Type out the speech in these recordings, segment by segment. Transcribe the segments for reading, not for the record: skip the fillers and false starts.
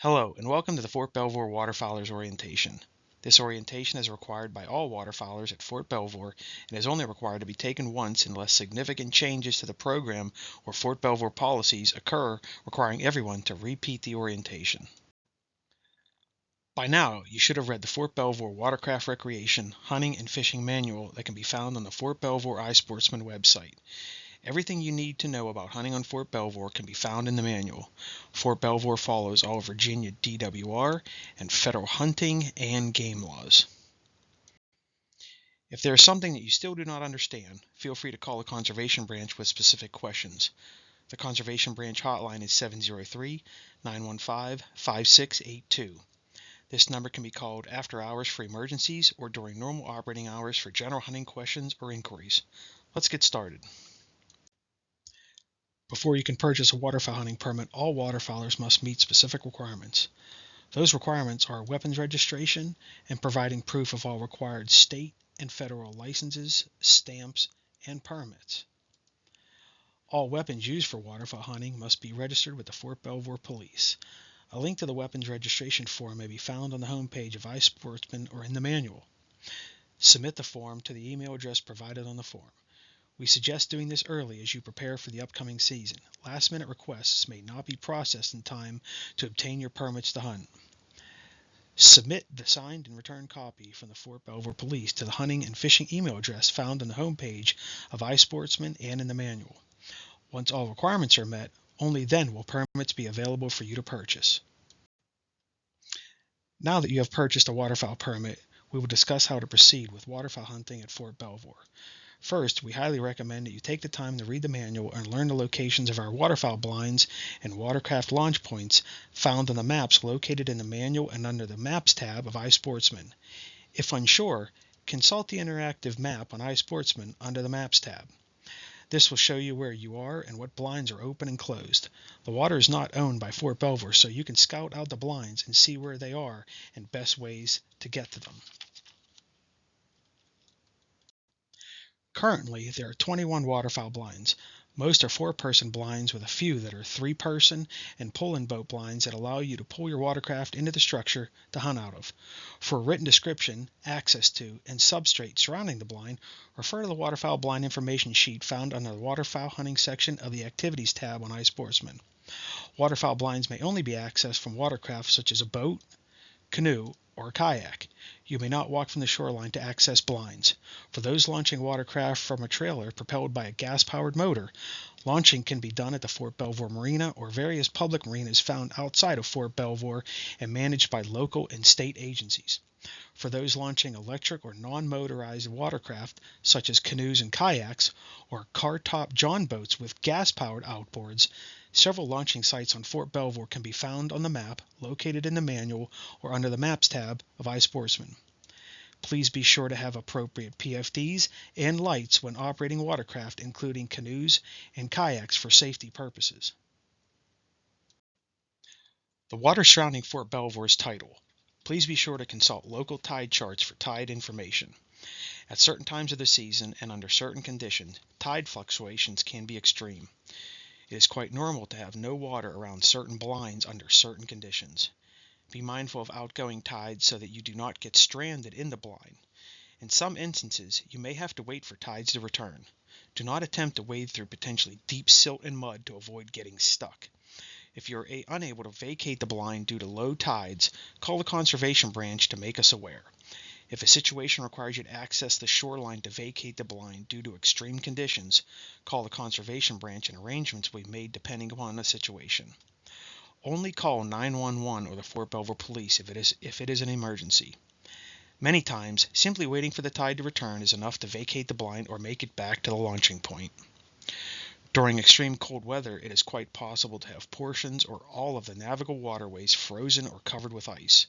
Hello, and welcome to the Fort Belvoir Waterfowlers Orientation. This orientation is required by all waterfowlers at Fort Belvoir and is only required to be taken once unless significant changes to the program or Fort Belvoir policies occur requiring everyone to repeat the orientation. By now, you should have read the Fort Belvoir Watercraft Recreation, Hunting, and Fishing Manual that can be found on the Fort Belvoir iSportsman website. Everything you need to know about hunting on Fort Belvoir can be found in the manual. Fort Belvoir follows all Virginia DWR and federal hunting and game laws. If there is something that you still do not understand, feel free to call the Conservation Branch with specific questions. The Conservation Branch hotline is 703-915-5682. This number can be called after hours for emergencies or during normal operating hours for general hunting questions or inquiries. Let's get started. Before you can purchase a waterfowl hunting permit, all waterfowlers must meet specific requirements. Those requirements are weapons registration and providing proof of all required state and federal licenses, stamps, and permits. All weapons used for waterfowl hunting must be registered with the Fort Belvoir Police. A link to the weapons registration form may be found on the homepage of iSportsman or in the manual. Submit the form to the email address provided on the form. We suggest doing this early as you prepare for the upcoming season. Last-minute requests may not be processed in time to obtain your permits to hunt. Submit the signed and returned copy from the Fort Belvoir Police to the hunting and fishing email address found on the homepage of iSportsman and in the manual. Once all requirements are met, only then will permits be available for you to purchase. Now that you have purchased a waterfowl permit, we will discuss how to proceed with waterfowl hunting at Fort Belvoir. First, we highly recommend that you take the time to read the manual and learn the locations of our waterfowl blinds and watercraft launch points found on the maps located in the manual and under the Maps tab of iSportsman. If unsure, consult the interactive map on iSportsman under the Maps tab. This will show you where you are and what blinds are open and closed. The water is not owned by Fort Belvoir, so you can scout out the blinds and see where they are and best ways to get to them. Currently, there are 21 waterfowl blinds. Most are 4-person blinds with a few that are 3-person and pull-in boat blinds that allow you to pull your watercraft into the structure to hunt out of. For a written description, access to, and substrate surrounding the blind, refer to the waterfowl blind information sheet found under the waterfowl hunting section of the Activities tab on iSportsman. Waterfowl blinds may only be accessed from watercraft such as a boat, canoe, or a kayak. You may not walk from the shoreline to access blinds. For those launching watercraft from a trailer propelled by a gas-powered motor, launching can be done at the Fort Belvoir Marina or various public marinas found outside of Fort Belvoir and managed by local and state agencies. For those launching electric or non-motorized watercraft, such as canoes and kayaks, or car-top john boats with gas-powered outboards, several launching sites on Fort Belvoir can be found on the map located in the manual or under the Maps tab of iSportsman. Please be sure to have appropriate PFDs and lights when operating watercraft, including canoes and kayaks for safety purposes. The water surrounding Fort Belvoir is tidal. Please be sure to consult local tide charts for tide information. At certain times of the season and under certain conditions, tide fluctuations can be extreme. It is quite normal to have no water around certain blinds under certain conditions. Be mindful of outgoing tides so that you do not get stranded in the blind. In some instances, you may have to wait for tides to return. Do not attempt to wade through potentially deep silt and mud to avoid getting stuck. If you are unable to vacate the blind due to low tides, call the Conservation Branch to make us aware. If a situation requires you to access the shoreline to vacate the blind due to extreme conditions, call the Conservation Branch and arrangements will be made depending upon the situation. Only call 911 or the Fort Belvoir Police if it is an emergency. Many times, simply waiting for the tide to return is enough to vacate the blind or make it back to the launching point. During extreme cold weather, it is quite possible to have portions or all of the navigable waterways frozen or covered with ice.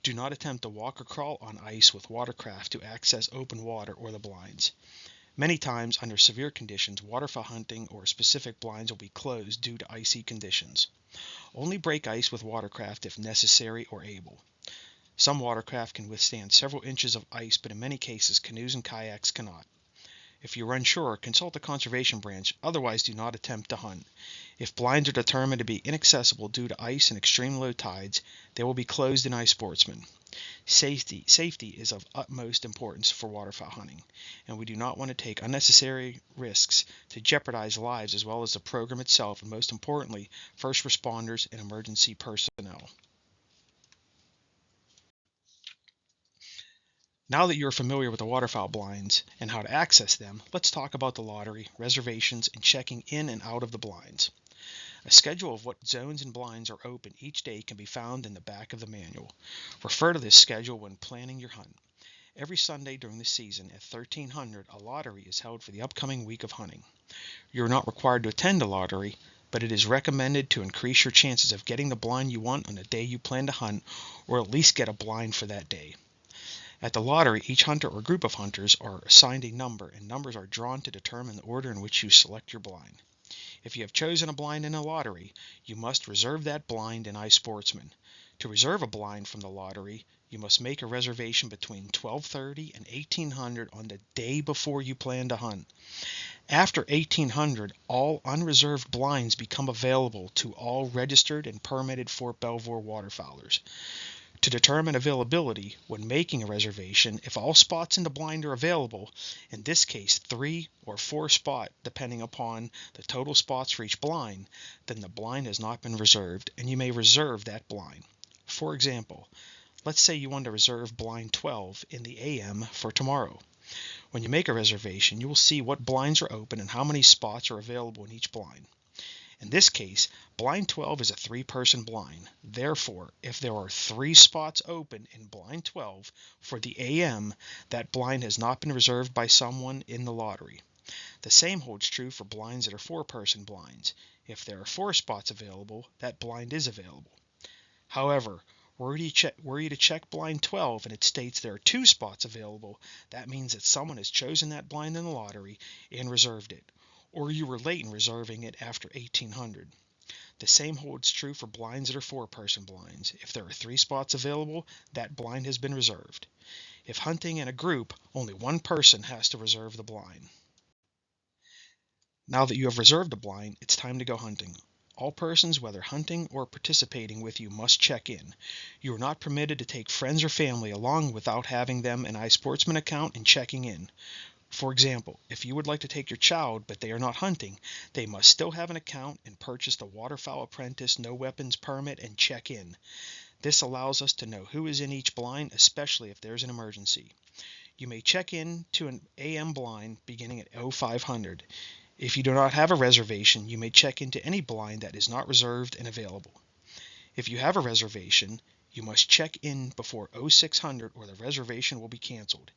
Do not attempt to walk or crawl on ice with watercraft to access open water or the blinds. Many times, under severe conditions, waterfowl hunting or specific blinds will be closed due to icy conditions. Only break ice with watercraft if necessary or able. Some watercraft can withstand several inches of ice, but in many cases, canoes and kayaks cannot. If you are unsure, consult the conservation branch, otherwise do not attempt to hunt. If blinds are determined to be inaccessible due to ice and extreme low tides, they will be closed in ice sportsmen. Safety is of utmost importance for waterfowl hunting, and we do not want to take unnecessary risks to jeopardize lives as well as the program itself, and most importantly, first responders and emergency personnel. Now that you're familiar with the waterfowl blinds and how to access them, let's talk about the lottery, reservations, and checking in and out of the blinds. A schedule of what zones and blinds are open each day can be found in the back of the manual. Refer to this schedule when planning your hunt. Every Sunday during the season at 1300, a lottery is held for the upcoming week of hunting. You are not required to attend a lottery, but it is recommended to increase your chances of getting the blind you want on the day you plan to hunt, or at least get a blind for that day. At the lottery, each hunter or group of hunters are assigned a number, and numbers are drawn to determine the order in which you select your blind. If you have chosen a blind in a lottery, you must reserve that blind in iSportsman. To reserve a blind from the lottery, you must make a reservation between 12:30 and 1800 on the day before you plan to hunt. After 1800, all unreserved blinds become available to all registered and permitted Fort Belvoir waterfowlers. To determine availability, when making a reservation, if all spots in the blind are available, in this case 3 or 4 spots depending upon the total spots for each blind, then the blind has not been reserved, and you may reserve that blind. For example, let's say you want to reserve blind 12 in the AM for tomorrow. When you make a reservation, you will see what blinds are open and how many spots are available in each blind. In this case, blind 12 is a 3-person blind. Therefore, if there are 3 spots open in blind 12 for the AM, that blind has not been reserved by someone in the lottery. The same holds true for blinds that are 4-person blinds. If there are 4 spots available, that blind is available. However, were you to check blind 12 and it states there are 2 spots available, that means that someone has chosen that blind in the lottery and reserved it, or you were late in reserving it after 1800. The same holds true for blinds that are 4-person blinds. If there are 3 spots available, that blind has been reserved. If hunting in a group, only one person has to reserve the blind. Now that you have reserved a blind, it's time to go hunting. All persons, whether hunting or participating with you, must check in. You are not permitted to take friends or family along without having them an iSportsman account and checking in. For example, if you would like to take your child but they are not hunting, they must still have an account and purchase the Waterfowl Apprentice No Weapons Permit and check in. This allows us to know who is in each blind, especially if there's an emergency. You may check in to an AM blind beginning at 0500. If you do not have a reservation, you may check into any blind that is not reserved and available. If you have a reservation, you must check in before 0600 or the reservation will be canceled.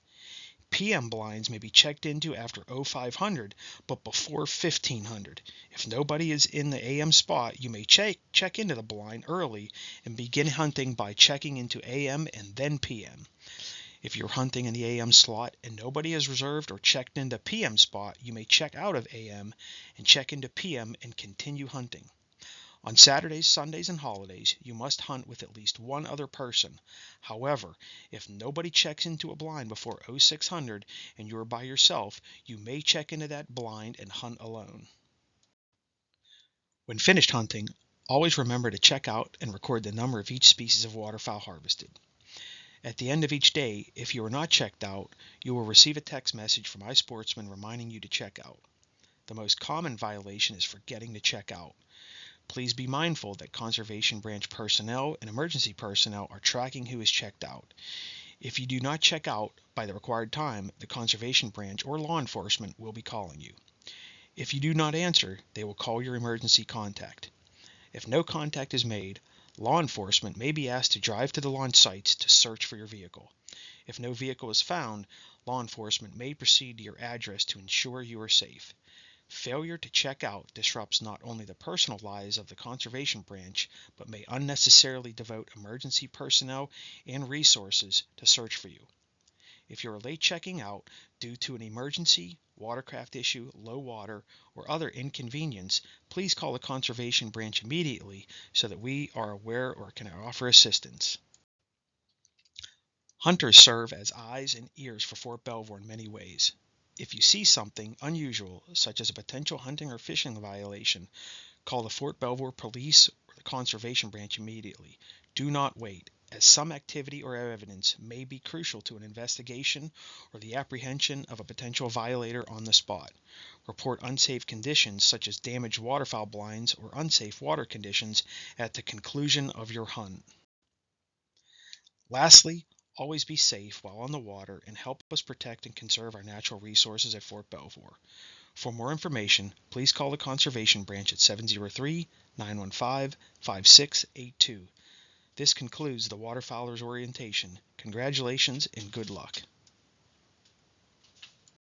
PM blinds may be checked into after 0500, but before 1500. If nobody is in the AM spot, you may check into the blind early and begin hunting by checking into AM and then PM. If you're hunting in the AM slot and nobody is reserved or checked into PM spot, you may check out of AM and check into PM and continue hunting. On Saturdays, Sundays, and holidays, you must hunt with at least one other person. However, if nobody checks into a blind before 0600 and you are by yourself, you may check into that blind and hunt alone. When finished hunting, always remember to check out and record the number of each species of waterfowl harvested. At the end of each day, if you are not checked out, you will receive a text message from iSportsman reminding you to check out. The most common violation is forgetting to check out. Please be mindful that Conservation Branch personnel and emergency personnel are tracking who is checked out. If you do not check out by the required time, the Conservation Branch or law enforcement will be calling you. If you do not answer, they will call your emergency contact. If no contact is made, law enforcement may be asked to drive to the launch sites to search for your vehicle. If no vehicle is found, law enforcement may proceed to your address to ensure you are safe. Failure to check out disrupts not only the personal lives of the Conservation Branch, but may unnecessarily devote emergency personnel and resources to search for you. If you are late checking out due to an emergency, watercraft issue, low water, or other inconvenience, please call the Conservation Branch immediately so that we are aware or can offer assistance. Hunters serve as eyes and ears for Fort Belvoir in many ways. If you see something unusual, such as a potential hunting or fishing violation, call the Fort Belvoir Police or the Conservation Branch immediately. Do not wait, as some activity or evidence may be crucial to an investigation or the apprehension of a potential violator on the spot. Report unsafe conditions such as damaged waterfowl blinds or unsafe water conditions at the conclusion of your hunt. Lastly, always be safe while on the water and help us protect and conserve our natural resources at Fort Belvoir. For more information, please call the Conservation Branch at 703-915-5682. This concludes the Waterfowler's orientation. Congratulations and good luck.